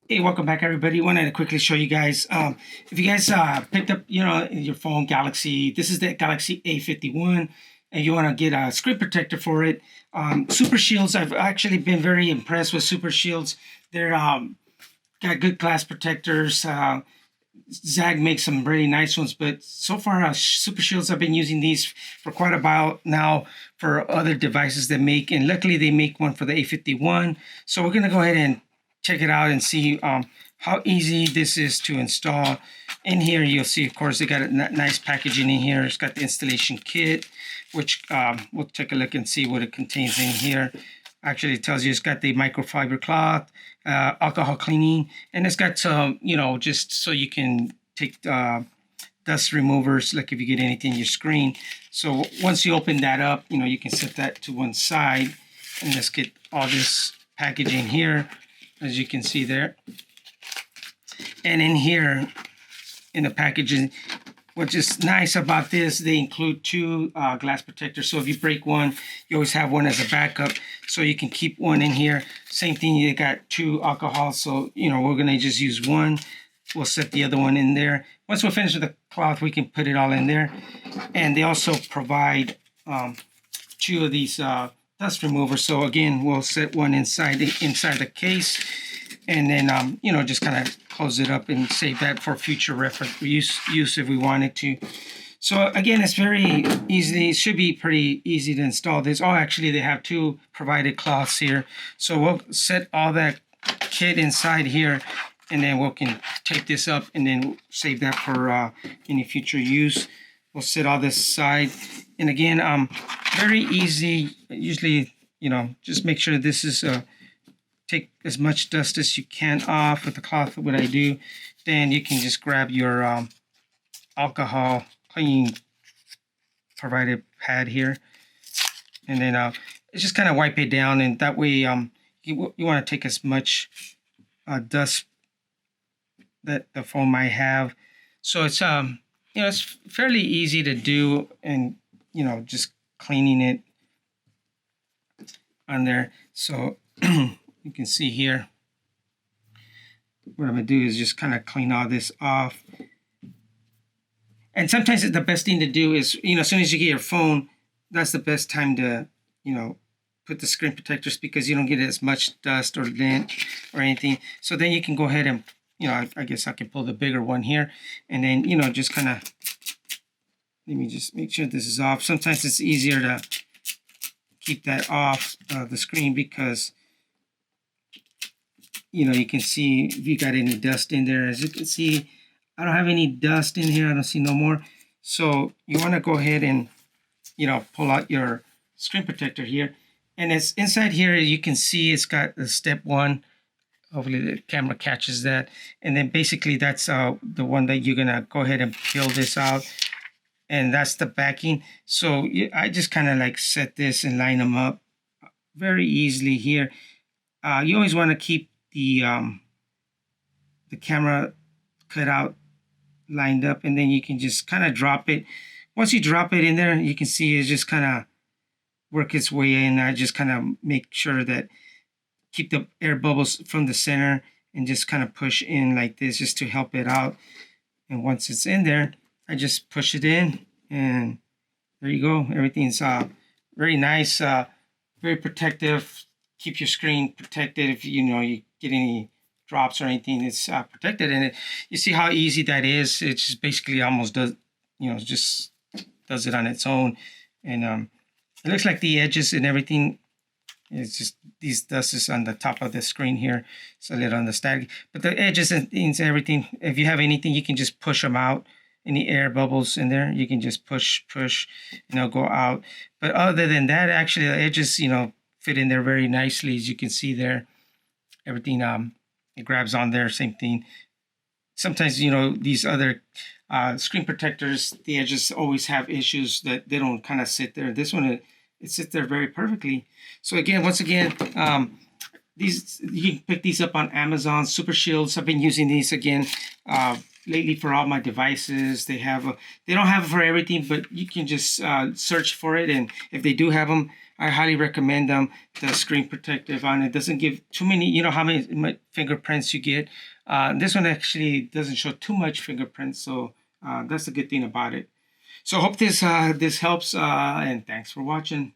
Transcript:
Hey, welcome back, everybody. Wanted to quickly show you guys. If you guys picked up, your phone Galaxy, this is the Galaxy A51, and you want to get a screen protector for it. Supershieldz. I've actually been very impressed with Supershieldz. They're got good glass protectors. Zag makes some really nice ones, but so far, Supershieldz, I've been using these for quite a while now for other devices they make, and luckily they make one for the A51. So we're gonna go ahead and check it out and see how easy this is to install. In here, you'll see, of course, they got a nice packaging in here. It's got the installation kit, which we'll take a look and see what it contains in here. Actually, it tells you it's got the microfiber cloth, alcohol cleaning, and it's got some, just so you can take dust removers, like if you get anything in your screen. So once you open that up, you can set that to one side, and let's get all this packaging here, as you can see there. And in here, in the packaging, which is nice about this, they include two glass protectors. So if you break one, you always have one as a backup. So you can keep one in here. Same thing, you got two alcohol. So, we're gonna just use one. We'll set the other one in there. Once we're finished with the cloth, we can put it all in there. And they also provide two of these dust removers. So again, we'll set one inside the case, and then just kind of close it up and save that for future reference use if we wanted to. So again, it's very easy. It should be pretty easy to install this. Oh, actually, they have two provided cloths here. So we'll set all that kit inside here, and then we can take this up and then save that for any future use. We'll set all this aside. And again, very easy. Usually, just make sure this is take as much dust as you can off with the cloth. What I do, then you can just grab your alcohol cleaning provided pad here, and then just kind of wipe it down, and that way you want to take as much dust that the phone might have. So it's it's fairly easy to do, and just cleaning it on there. So you can see here, what I'm gonna do is just kind of clean all this off. And sometimes the best thing to do is, as soon as you get your phone, that's the best time to, put the screen protectors, because you don't get as much dust or lint or anything. So then you can go ahead and, I guess I can pull the bigger one here, and then, just kind of, let me just make sure this is off. Sometimes it's easier to keep that off the screen, because you can see if you got any dust in there. As you can see, I don't have any dust in here. I don't see no more. So you want to go ahead and, pull out your screen protector here. And it's inside here, you can see it's got the step one. Hopefully the camera catches that. And then basically that's the one that you're going to go ahead and peel this out. And that's the backing. So I just kind of like set this and line them up very easily here. You always want to keep the camera cut out lined up, and then you can just kind of drop it. Once you drop it in there, you can see it just kind of work its way in. I just kind of make sure that keep the air bubbles from the center, and just kind of push in like this just to help it out. And once it's in there, I just push it in, and there you go. Everything's very nice, very protective. Keep your screen protected. If you get any drops or anything, it's protected. And you see how easy that is. It just basically almost does, just does it on its own. And it looks like the edges and everything, it's just these dust is on the top of the screen here. It's a little on the static, but the edges and everything, if you have anything, you can just push them out. Any air bubbles in there, you can just push, go out. But other than that, actually the edges, fit in there very nicely. As you can see there, everything it grabs on there. Same thing. Sometimes these other screen protectors, the edges always have issues that they don't kind of sit there. This one, it sits there very perfectly. So again, once again, these, you can pick these up on Amazon. Supershieldz, I've been using these again lately for all my devices. They don't have it for everything, but you can just search for it, and if they do have them, I highly recommend them. The screen protective on it doesn't give too many, you know how many fingerprints you get. This one actually doesn't show too much fingerprints, so that's a good thing about it. So I hope this helps, and thanks for watching.